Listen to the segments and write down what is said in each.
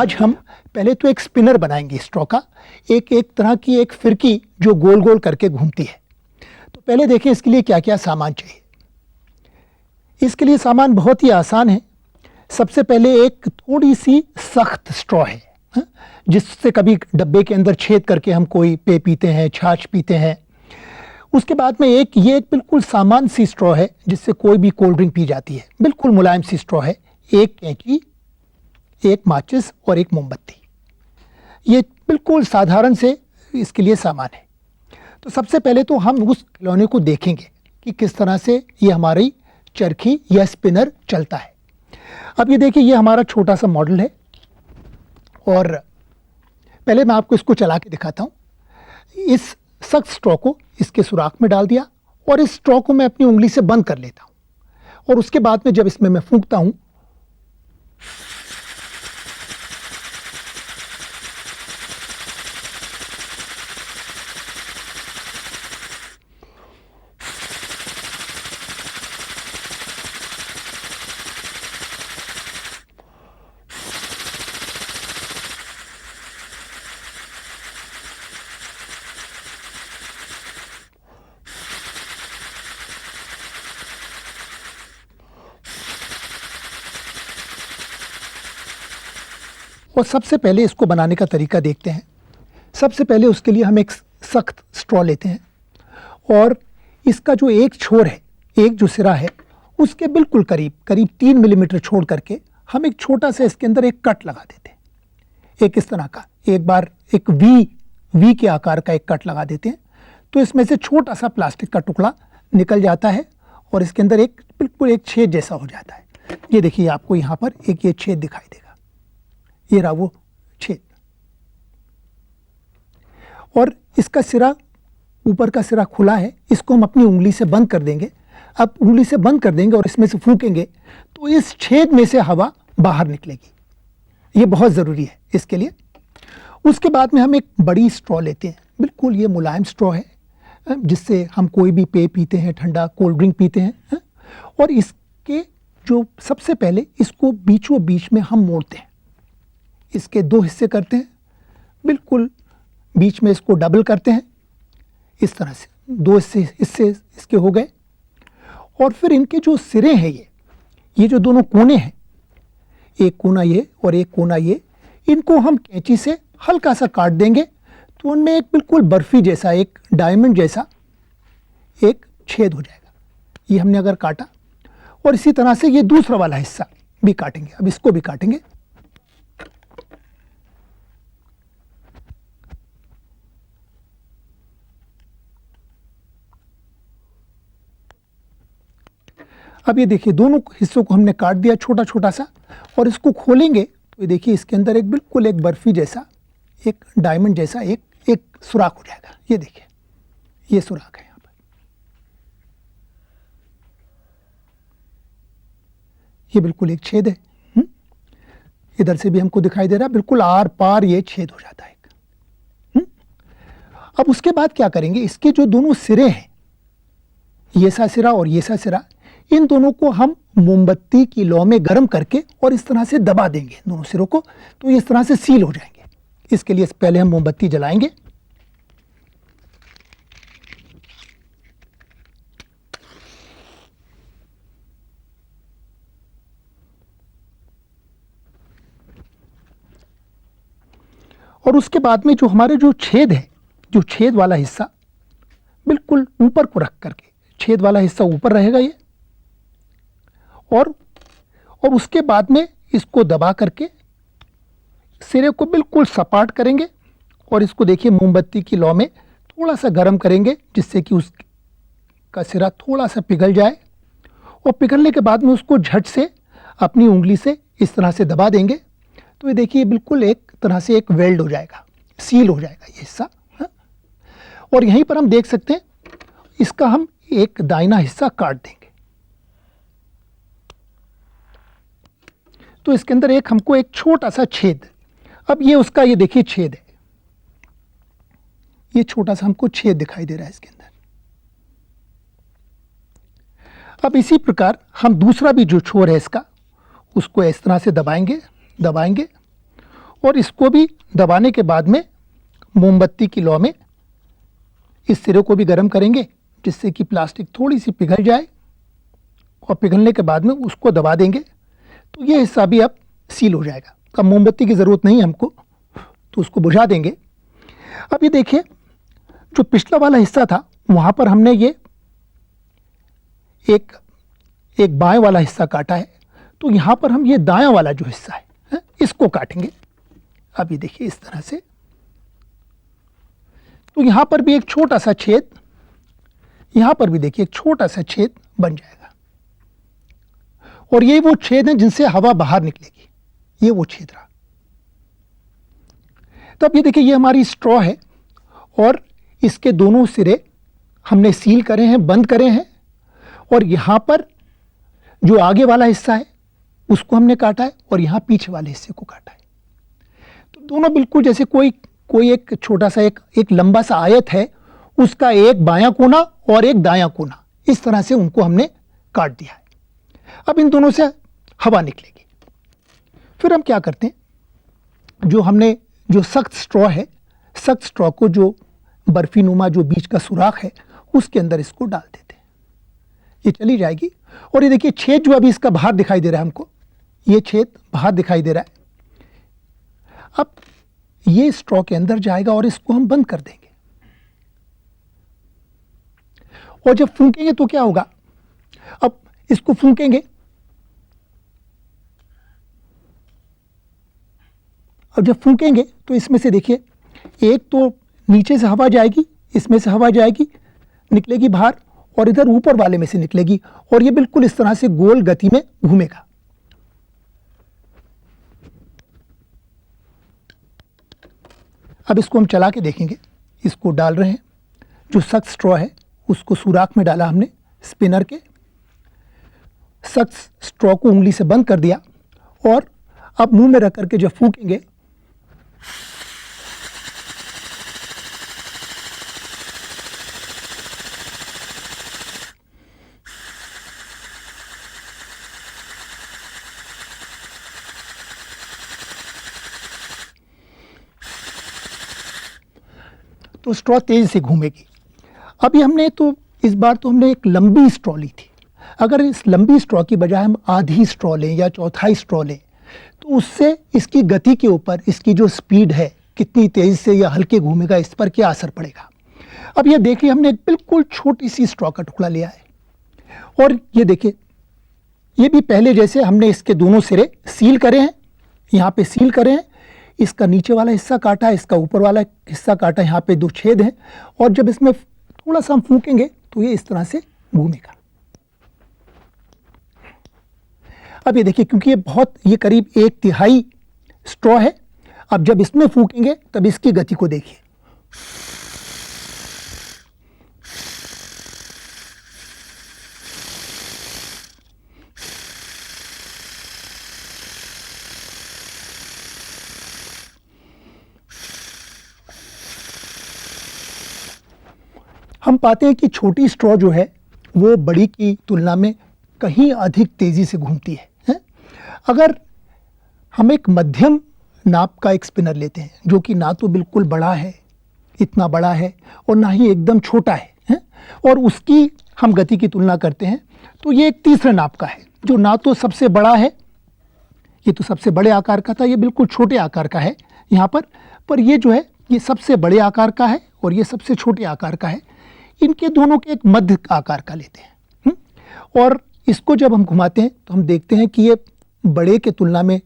आज हम पहले तो एक स्पिनर बनाएंगे स्ट्रॉ का, एक एक तरह की एक फिरकी जो गोल गोल करके घूमती है। तो पहले देखिए इसके लिए क्या क्या सामान चाहिए। इसके लिए सामान बहुत ही आसान है। सबसे पहले एक थोड़ी सी सख्त स्ट्रॉ है, जिससे कभी डब्बे के अंदर छेद करके हम कोई पेय पीते हैं, छाछ पीते हैं। उसके बाद में ये एक बिल्कुल सामान्य सी स्ट्रॉ है जिससे कोई भी कोल्ड ड्रिंक पी जाती है, बिल्कुल मुलायम सी स्ट्रॉ है। एक कैंची, एक माचिस और एक मोमबत्ती, ये बिल्कुल साधारण से इसके लिए सामान है। तो सबसे पहले तो हम उस खिलौने को देखेंगे कि किस तरह से ये हमारी चरखी या स्पिनर चलता है। अब ये देखिए, ये हमारा छोटा सा मॉडल है और पहले मैं आपको इसको चला के दिखाता हूँ। इस सख्त स्ट्रॉ को इसके सुराख में डाल दिया और इस स्ट्रॉ को मैं अपनी उंगली से बंद कर लेता हूँ और उसके बाद में जब इसमें मैं फूंकता हूँ और सबसे पहले इसको बनाने का तरीका देखते हैं। सबसे पहले उसके लिए हम एक सख्त स्ट्रॉ लेते हैं और इसका जो एक छोर है, एक जो सिरा है, उसके बिल्कुल करीब 3 मिलीमीटर छोड़ करके हम एक छोटा सा इसके अंदर एक कट लगा देते हैं। एक इस तरह का, एक बार एक वी के आकार का एक कट लगा देते हैं तो इसमें से छोटा सा प्लास्टिक का टुकड़ा निकल जाता है और इसके अंदर एक बिल्कुल एक छेद जैसा हो जाता है। ये देखिए, आपको यहाँ पर एक ये छेद दिखाई देगा, ये रहा वो छेद। और इसका सिरा, ऊपर का सिरा खुला है, इसको हम अपनी उंगली से बंद कर देंगे। अब उंगली से बंद कर देंगे और इसमें से फूकेंगे तो इस छेद में से हवा बाहर निकलेगी। ये बहुत ज़रूरी है इसके लिए। उसके बाद में हम एक बड़ी स्ट्रॉ लेते हैं, बिल्कुल ये मुलायम स्ट्रॉ है जिससे हम कोई भी पेय पीते हैं, ठंडा कोल्ड ड्रिंक पीते हैं। और इसके जो सबसे पहले इसको बीचों बीच में हम मोड़ते हैं, इसके 2 हिस्से करते हैं, बिल्कुल बीच में इसको डबल करते हैं। इस तरह से 2 हिस्से इसके हो गए। और फिर इनके जो सिरे हैं, ये जो दोनों कोने हैं, एक कोना ये और एक कोना ये, इनको हम कैंची से हल्का सा काट देंगे तो उनमें एक बिल्कुल बर्फी जैसा, एक डायमंड जैसा एक छेद हो जाएगा। ये हमने अगर काटा, और इसी तरह से ये दूसरा वाला हिस्सा भी काटेंगे। अब इसको भी काटेंगे। अब ये देखिए, दोनों हिस्सों को हमने काट दिया छोटा छोटा सा, और इसको खोलेंगे तो ये देखिए इसके अंदर एक बिल्कुल एक बर्फी जैसा, एक डायमंड जैसा एक सुराख हो जाएगा। ये देखिए, ये सुराख है यहाँ पर। ये बिल्कुल एक छेद है। इधर से भी हमको दिखाई दे रहा है, बिल्कुल आर पार ये छेद हो जाता है एक। अब उसके बाद क्या करेंगे, इसके जो दोनों सिरे हैं, ये सा सिरा और ये सा सिरा, इन दोनों को हम मोमबत्ती की लौ में गर्म करके और इस तरह से दबा देंगे दोनों सिरों को, तो इस तरह से सील हो जाएंगे। इसके लिए पहले हम मोमबत्ती जलाएंगे। और उसके बाद में जो हमारे जो छेद है, जो छेद वाला हिस्सा बिल्कुल ऊपर को रख करके, छेद वाला हिस्सा ऊपर रहेगा ये, और उसके बाद में इसको दबा करके सिरे को बिल्कुल सपाट करेंगे और इसको देखिए मोमबत्ती की लौ में थोड़ा सा गर्म करेंगे जिससे कि उसका सिरा थोड़ा सा पिघल जाए, और पिघलने के बाद में उसको झट से अपनी उंगली से इस तरह से दबा देंगे तो ये देखिए बिल्कुल एक तरह से एक वेल्ड हो जाएगा, सील हो जाएगा ये हिस्सा। और यहीं पर हम देख सकते हैं, इसका हम एक दाहिना हिस्सा काट देंगे तो इसके अंदर एक हमको एक छोटा सा छेद, अब ये उसका, ये देखिए छेद है, ये छोटा सा हमको छेद दिखाई दे रहा है इसके अंदर। अब इसी प्रकार हम दूसरा भी जो छोर है इसका, उसको इस तरह से दबाएंगे और इसको भी दबाने के बाद में मोमबत्ती की लौ में इस सिरे को भी गर्म करेंगे, जिससे कि प्लास्टिक थोड़ी सी पिघल जाए, और पिघलने के बाद में उसको दबा देंगे तो ये हिस्सा भी अब सील हो जाएगा। अब मोमबत्ती की ज़रूरत नहीं है हमको, तो उसको बुझा देंगे। अब ये देखिए, जो पिछला वाला हिस्सा था वहाँ पर हमने ये एक बाएं वाला हिस्सा काटा है, तो यहाँ पर हम ये दायां वाला जो हिस्सा है इसको काटेंगे। अब ये देखिए इस तरह से, तो यहाँ पर भी एक छोटा सा छेद, यहाँ पर भी देखिए एक छोटा सा छेद बन जाएगा, और ये वो छेद है जिनसे हवा बाहर निकलेगी, ये वो छेद रहा। तो अब ये देखिए ये हमारी स्ट्रॉ है, और इसके दोनों सिरे हमने सील करे हैं, बंद करे हैं, और यहाँ पर जो आगे वाला हिस्सा है उसको हमने काटा है, और यहाँ पीछे वाले हिस्से को काटा है। तो दोनों बिल्कुल जैसे कोई एक छोटा सा एक लंबा सा आयत है, उसका एक बायां कोना और एक दायां कोना, इस तरह से उनको हमने काट दिया है। अब इन दोनों से हवा निकलेगी। फिर हम क्या करते हैं, जो हमने जो सख्त स्ट्रॉ है, सख्त स्ट्रॉ को जो बर्फी नुमा जो बीच का सुराख है उसके अंदर इसको डाल देते हैं, ये चली जाएगी। और ये देखिए छेद जो अभी इसका बाहर दिखाई दे रहा है हमको, ये छेद बाहर दिखाई दे रहा है। अब ये स्ट्रॉ के अंदर जाएगा और इसको हम बंद कर देंगे, और जब फूंकेंगे तो क्या होगा, अब इसको फूंकेंगे, अब जब फूंकेंगे तो इसमें से देखिए एक तो नीचे से हवा जाएगी, इसमें से हवा जाएगी, निकलेगी बाहर, और इधर ऊपर वाले में से निकलेगी, और ये बिल्कुल इस तरह से गोल गति में घूमेगा। अब इसको हम चला के देखेंगे। इसको डाल रहे हैं, जो सख्त स्ट्रॉ है उसको सुराख में डाला हमने स्पिनर के, सख्त स्ट्रॉ को उंगली से बंद कर दिया, और अब मुंह में रख करके जब फूकेंगे तो स्ट्रॉ तेजी से घूमेगी। अभी हमने तो इस बार तो हमने एक लंबी स्ट्रॉ ली थी। अगर इस लंबी स्ट्रॉ की बजाय हम आधी स्ट्रॉ लें या चौथाई स्ट्रॉ लें, तो उससे इसकी गति के ऊपर, इसकी जो स्पीड है, कितनी तेज़ी से या हल्के घूमेगा, इस पर क्या असर पड़ेगा। अब ये देखिए हमने एक बिल्कुल छोटी सी स्ट्रॉ का टुकड़ा लिया है, और ये देखिए ये भी पहले जैसे हमने इसके दोनों सिरे सील करे हैं, यहाँ पे सील करे हैं, इसका नीचे वाला हिस्सा काटा है, इसका ऊपर वाला हिस्सा काटा, यहाँ पे दो छेद हैं, और जब इसमें थोड़ा सा हम फूकेंगे तो ये इस तरह से घूमेगा। अब ये देखिए, क्योंकि ये करीब 1/3 स्ट्रॉ है, अब जब इसमें फूकेंगे तब इसकी गति को देखिए। हम पाते हैं कि छोटी स्ट्रॉ जो है वो बड़ी की तुलना में कहीं अधिक तेज़ी से घूमती है। अगर हम एक मध्यम नाप का एक स्पिनर लेते हैं, जो कि ना तो बिल्कुल बड़ा है, इतना बड़ा है, और ना ही एकदम छोटा है, और उसकी हम गति की तुलना करते हैं, तो ये एक तीसरे नाप का है, जो ना तो सबसे बड़ा है, ये तो सबसे बड़े आकार का था, ये बिल्कुल छोटे आकार का है यहाँ पर ये जो है ये सबसे बड़े आकार का है और ये सबसे छोटे आकार का है। इनके दोनों के एक मध्य आकार का लेते हैं, और इसको जब हम घुमाते हैं तो हम देखते हैं कि ये बड़े के तुलना में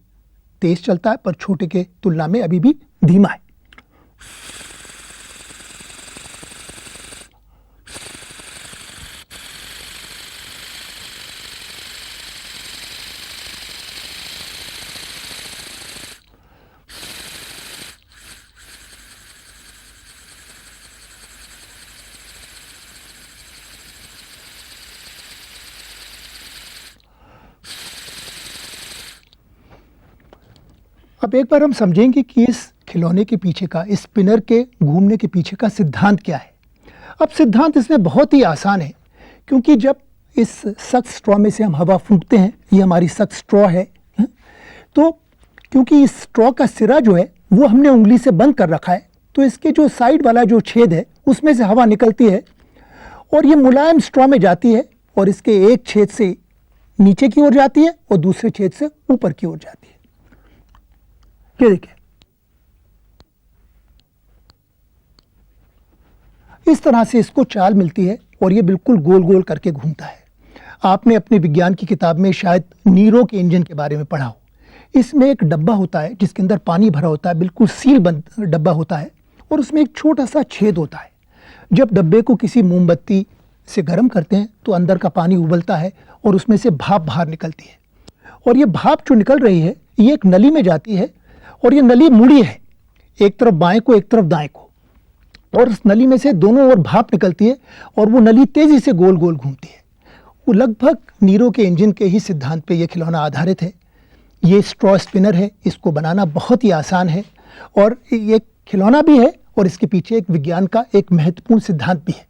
तेज चलता है, पर छोटे के तुलना में अभी भी धीमा है। अब एक बार हम समझेंगे कि इस खिलौने के पीछे का, इस स्पिनर के घूमने के पीछे का सिद्धांत क्या है। अब सिद्धांत इसमें बहुत ही आसान है, क्योंकि जब इस सख्त स्ट्रॉ में से हम हवा फूंकते हैं, ये हमारी सख्त स्ट्रॉ है, तो क्योंकि इस स्ट्रॉ का सिरा जो है वो हमने उंगली से बंद कर रखा है, तो इसके जो साइड वाला जो छेद है उसमें से हवा निकलती है और ये मुलायम स्ट्रॉ में जाती है और इसके एक छेद से नीचे की ओर जाती है और दूसरे छेद से ऊपर की ओर जाती है। ये देखिए, इस तरह से इसको चाल मिलती है और ये बिल्कुल गोल गोल करके घूमता है। आपने अपने विज्ञान की किताब में शायद नीरो के इंजन के बारे में पढ़ा हो। इसमें एक डब्बा होता है जिसके अंदर पानी भरा होता है, बिल्कुल सील बंद डब्बा होता है और उसमें एक छोटा सा छेद होता है। जब डब्बे को किसी मोमबत्ती से गर्म करते हैं तो अंदर का पानी उबलता है और उसमें से भाप बाहर निकलती है और ये भाप जो निकल रही है ये एक नली में जाती है और ये नली मुड़ी है, एक तरफ बाएं को एक तरफ दाएं को, और उस नली में से दोनों ओर भाप निकलती है और वो नली तेजी से गोल गोल घूमती है। वो लगभग नीरो के इंजन के ही सिद्धांत पे ये खिलौना आधारित है। ये स्ट्रॉ स्पिनर है, इसको बनाना बहुत ही आसान है और ये खिलौना भी है और इसके पीछे एक विज्ञान का एक महत्वपूर्ण सिद्धांत भी है।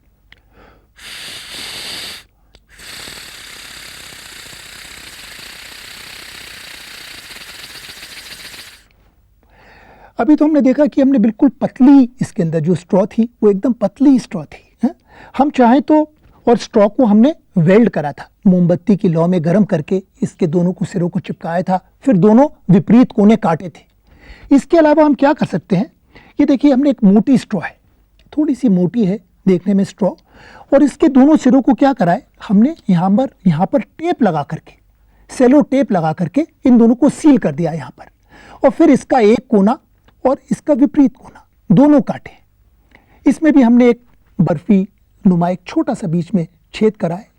अभी तो हमने देखा कि हमने बिल्कुल पतली, इसके अंदर जो स्ट्रॉ थी वो एकदम पतली स्ट्रॉ थी, है? हम चाहें तो, और स्ट्रॉ को हमने वेल्ड करा था, मोमबत्ती की लौ में गर्म करके इसके दोनों को सिरों को चिपकाया था, फिर दोनों विपरीत कोने काटे थे। इसके अलावा हम क्या कर सकते हैं, ये देखिए हमने एक मोटी स्ट्रॉ है, थोड़ी सी मोटी है देखने में स्ट्रॉ, और इसके दोनों सिरों को क्या करा है हमने यहाँ पर टेप लगा करके, सेलो टेप लगा करके इन दोनों को सील कर दिया यहाँ पर, और फिर इसका एक कोना और इसका विपरीत कोना दोनों काटे। इसमें भी हमने एक बर्फी नुमा एक छोटा सा बीच में छेद करा है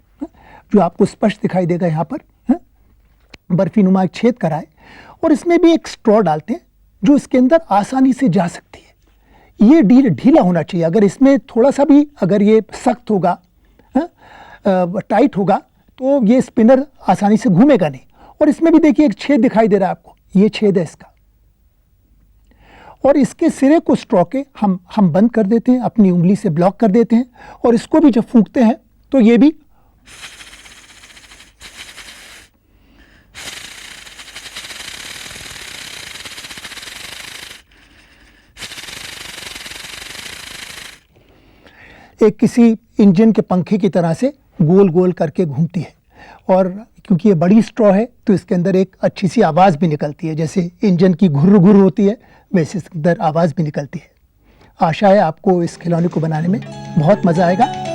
जो आपको स्पष्ट दिखाई देगा यहाँ पर, बर्फी नुमा एक छेद करा है, और इसमें भी एक स्ट्रॉ डालते हैं जो इसके अंदर आसानी से जा सकती है। ये ढीला होना चाहिए, अगर इसमें थोड़ा सा भी अगर ये सख्त होगा, टाइट होगा, तो ये स्पिनर आसानी से घूमेगा नहीं। और इसमें भी देखिए एक छेद दिखाई दे रहा है आपको, ये छेद है इसका, और इसके सिरे को स्ट्रॉ के हम बंद कर देते हैं, अपनी उंगली से ब्लॉक कर देते हैं, और इसको भी जब फूंकते हैं तो ये भी एक किसी इंजन के पंखे की तरह से गोल गोल करके घूमती है। और क्योंकि ये बड़ी स्ट्रॉ है तो इसके अंदर एक अच्छी सी आवाज़ भी निकलती है, जैसे इंजन की घुर्र घुर्र होती है वैसे इसके अंदर आवाज़ भी निकलती है। आशा है आपको इस खिलौने को बनाने में बहुत मज़ा आएगा।